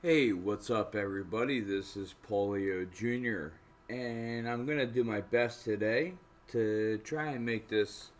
Hey, what's up, everybody? This is Polio Jr., and I'm going to do my best today to try and make this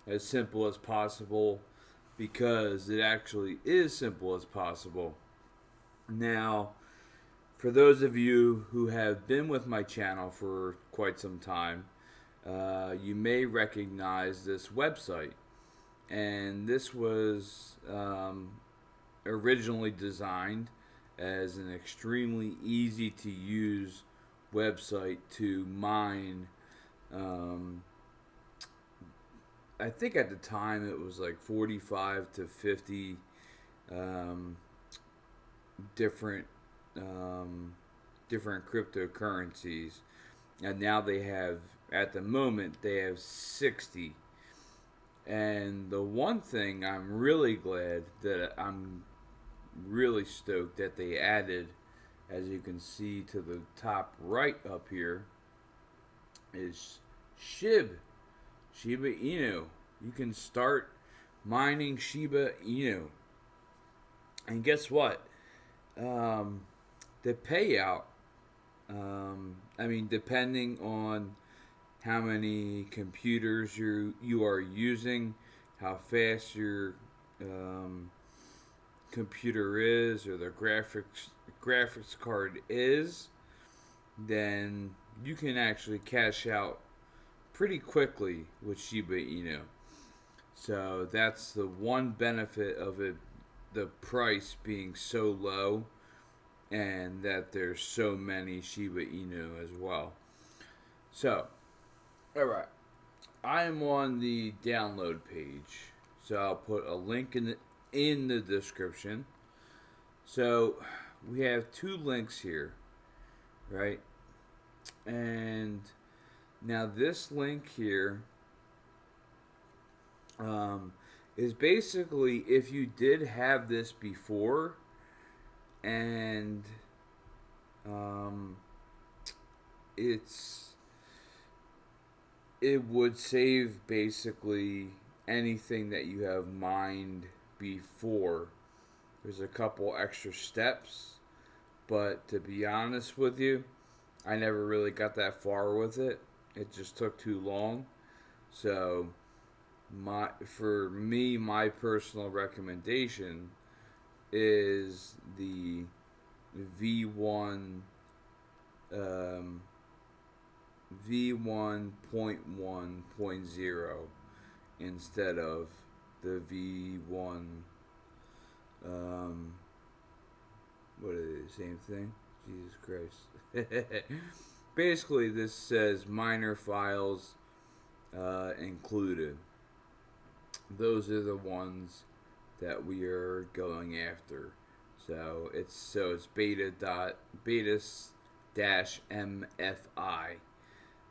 as simple as possible because it actually is simple as possible. Now, for those of you who have been with my channel for quite some time, you may recognize this website, and this was originally designed as an extremely easy to use website to mine. Um, I think at the time it was like 45 to 50 um, different um, different cryptocurrencies, and now they have at the moment they have 60. And the one thing I'm really glad that I'm really stoked that they added, as you can see to the top right up here, is SHIB, Shiba Inu. You can start mining Shiba Inu. And guess what? Um, the payout, depending on how many computers you are using, how fast your um, computer is, or the graphics card is, then you can actually cash out pretty quickly with Shiba Inu. So that's the one benefit of it, the price being so low, and that there's so many Shiba Inu as well. So, all right, I am on the download page, so I'll put a link in the description. So we have two links here, right? And now this link here um, is basically if you did have this before, and um, it's it would save basically anything that you have mined before. There's a couple extra steps, but to be honest with you, I never really got that far with it. It just took too long. So my personal recommendation is the V1 um, V1.1.0 instead of the V1. Um, what is it? Same thing? Jesus Christ. Basically, this says minor files included. Those are the ones that we are going after. So it's beta dash MFI.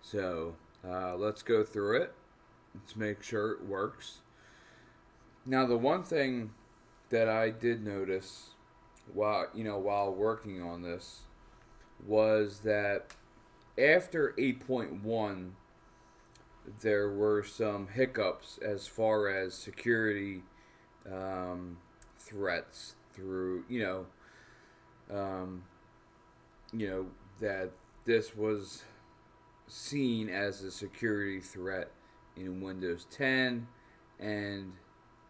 So let's go through it. Let's make sure it works. Now, the one thing that I did notice while working on this was that after 8.1 there were some hiccups as far as security threats through um, that this was seen as a security threat in Windows 10, and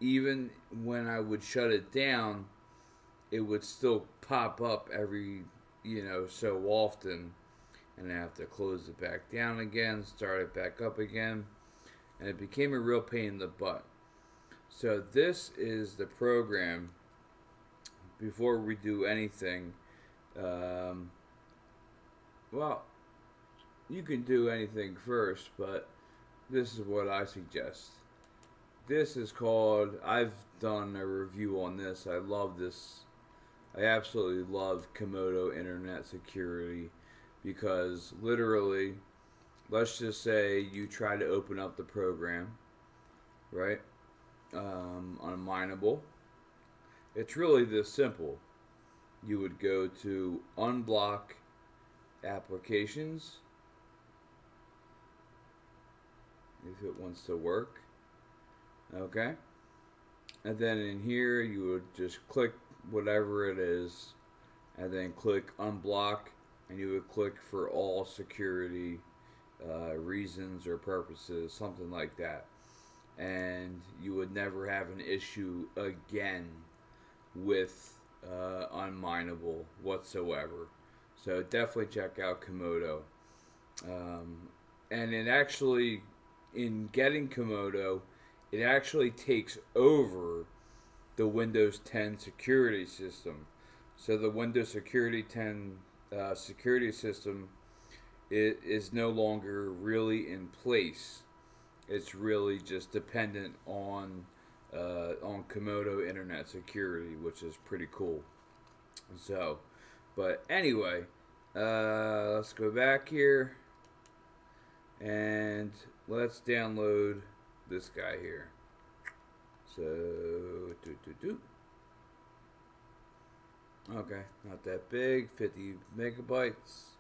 even when I would shut it down, it would still pop up every so often, and I have to close it back down again, start it back up again, and it became a real pain in the butt. So this is the program. Before we do anything, um, well, you can do anything first, but this is what I suggest. This is called, I've done a review on this. I love this. I absolutely love Komodo Internet Security because literally, let's just say you try to open up the program, right? Unmineable. It's really this simple. You would go to unblock applications if it wants to work. Okay? And then in here, you would just click whatever it is and then click unblock, and you would click for all security reasons or purposes, something like that, and you would never have an issue again with Unmineable whatsoever. So definitely check out Komodo. And it actually, in getting Komodo, it actually takes over the Windows 10 security system. So the Windows Security 10 security system is no longer really in place. It's really just dependent on Komodo Internet Security, which is pretty cool. So, but anyway, let's go back here and let's download this guy here. So, okay, not that big, 50 megabytes.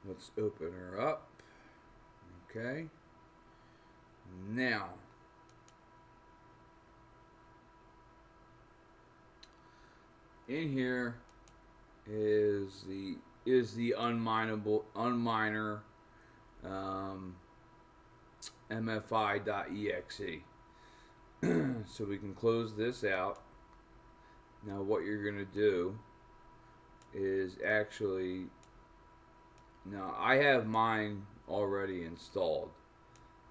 Let's open her up. Okay. Now, in here is the unminer mfi.exe. So we can close this out. Now what you're gonna do is actually, now I have mine already installed,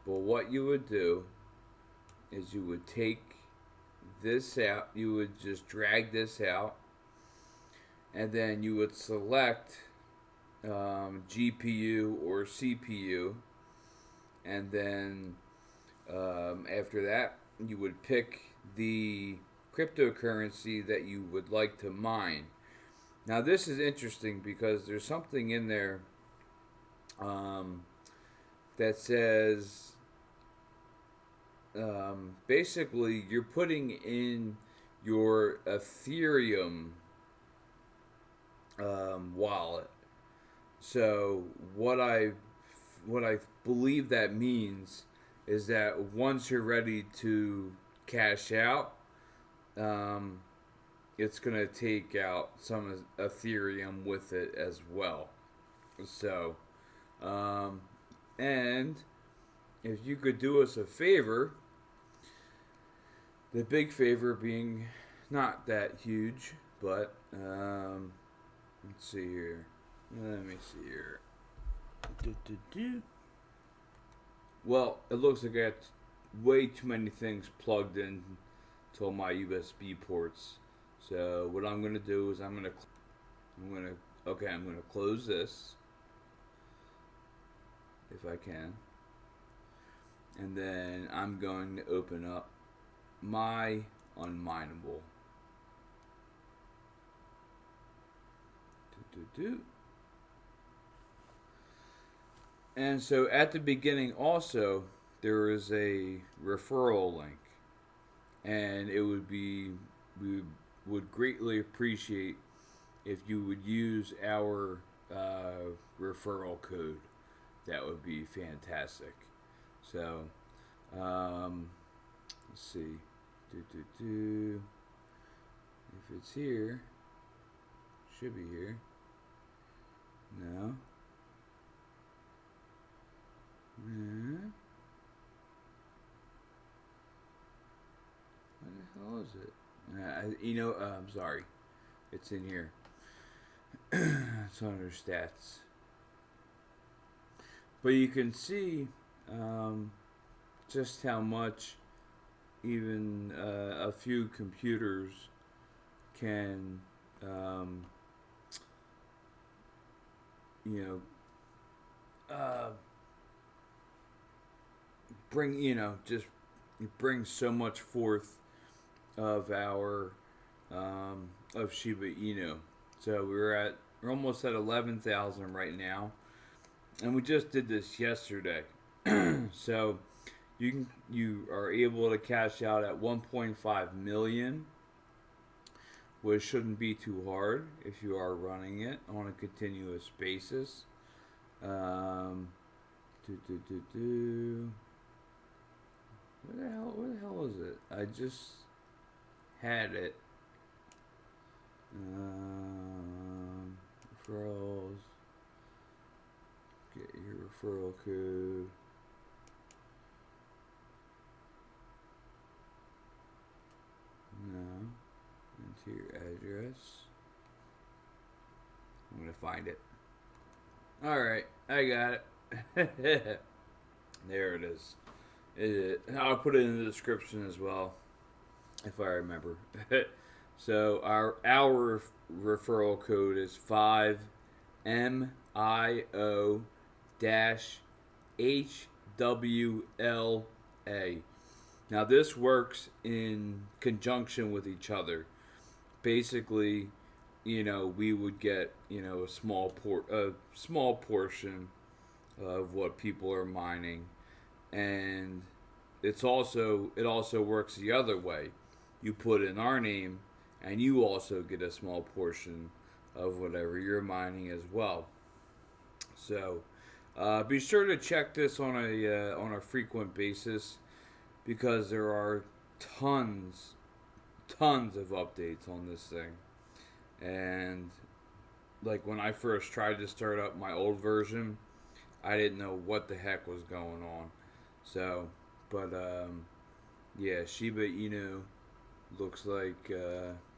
but what you would do is you would take this out, you would just drag this out, and then you would select GPU or CPU, and then after that you would pick the cryptocurrency that you would like to mine. Now this is interesting because there's something in there that says basically you're putting in your Ethereum wallet. So what I believe that means is that once you're ready to cash out, it's going to take out some Ethereum with it as well. So, and if you could do us a favor, the big favor being not that huge, but let's see here. Let me see here. Well, it looks like I got way too many things plugged in to my USB ports. So what I'm gonna do is I'm gonna close this if I can, and then I'm going to open up my Unmineable. And so at the beginning also there is a referral link, and it would be, we would greatly appreciate if you would use our referral code. That would be fantastic. So let's see, if it's here, should be here. No. What the hell is it? I'm sorry. It's in here. It's under stats. But you can see just how much even a few computers can, bring so much forth of our of Shiba Inu. So we're almost at 11,000 right now, and we just did this yesterday. So you are able to cash out at 1.5 million, which shouldn't be too hard if you are running it on a continuous basis. Where the hell is it? I just had it. referrals. Get your referral code. No. Into your address. I'm gonna find it. Alright, I got it. There it is. I'll put it in the description as well, if I remember. So our referral code is 5MIO-HWLA. Now this works in conjunction with each other. Basically, we would get, a small portion of what people are mining, and it also works the other way. You put in our name, and you also get a small portion of whatever you're mining as well. So be sure to check this on a frequent basis, because there are tons of updates on this thing. And like when I first tried to start up my old version, I didn't know what the heck was going on. So, but yeah, SHIBA INU looks like,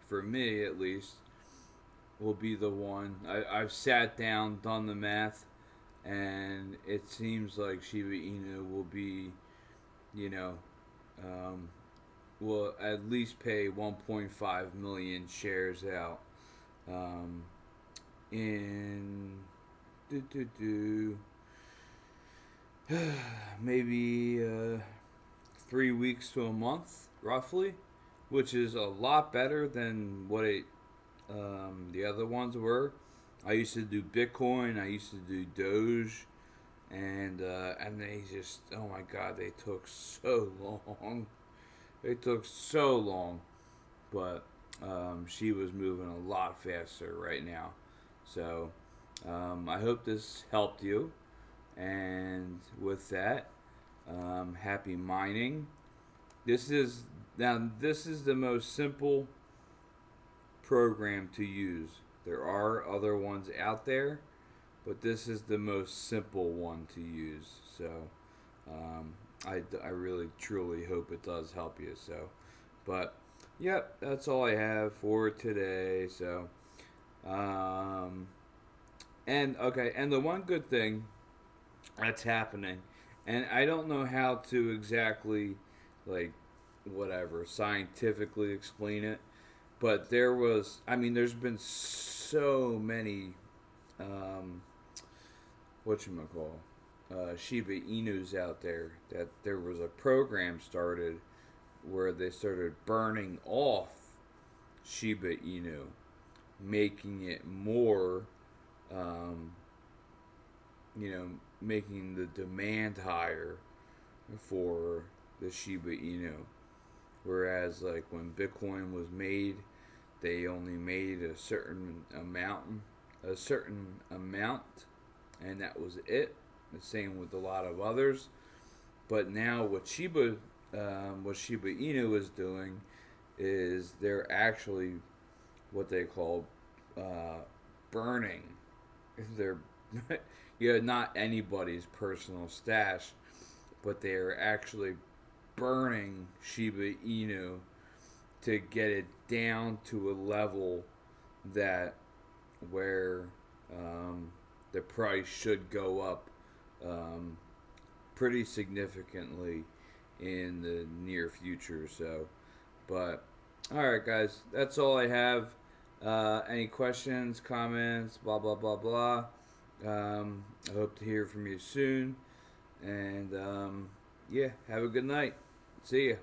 for me at least, will be the one. I've sat down, done the math, and it seems like SHIBA INU will be, will at least pay 1.5 million shares out in maybe 3 weeks to a month, roughly, which is a lot better than what the other ones were. I used to do Bitcoin, I used to do Doge, and they just, oh my god, they took so long. They took so long, but she was moving a lot faster right now. So I hope this helped you. And with that, happy mining. This is the most simple program to use. There are other ones out there, but this is the most simple one to use. So I really truly hope it does help you. So, but yep, that's all I have for today. So and the one good thing that's happening, and I don't know how to exactly, like, whatever, scientifically explain it, but there's been so many SHIBA INUs out there, that there was a program started where they started burning off SHIBA INU, making it more, making the demand higher for the SHIBA INU. Whereas, like, when Bitcoin was made, they only made a certain amount, and that was it. The same with a lot of others. But now what SHIBA INU is doing is they're actually what they call burning. They're not anybody's personal stash, but they're actually burning SHIBA INU to get it down to a level that where the price should go up pretty significantly in the near future. So, but alright guys, that's all I have. Any questions, comments, blah blah blah blah. I hope to hear from you soon, and yeah, have a good night. See ya.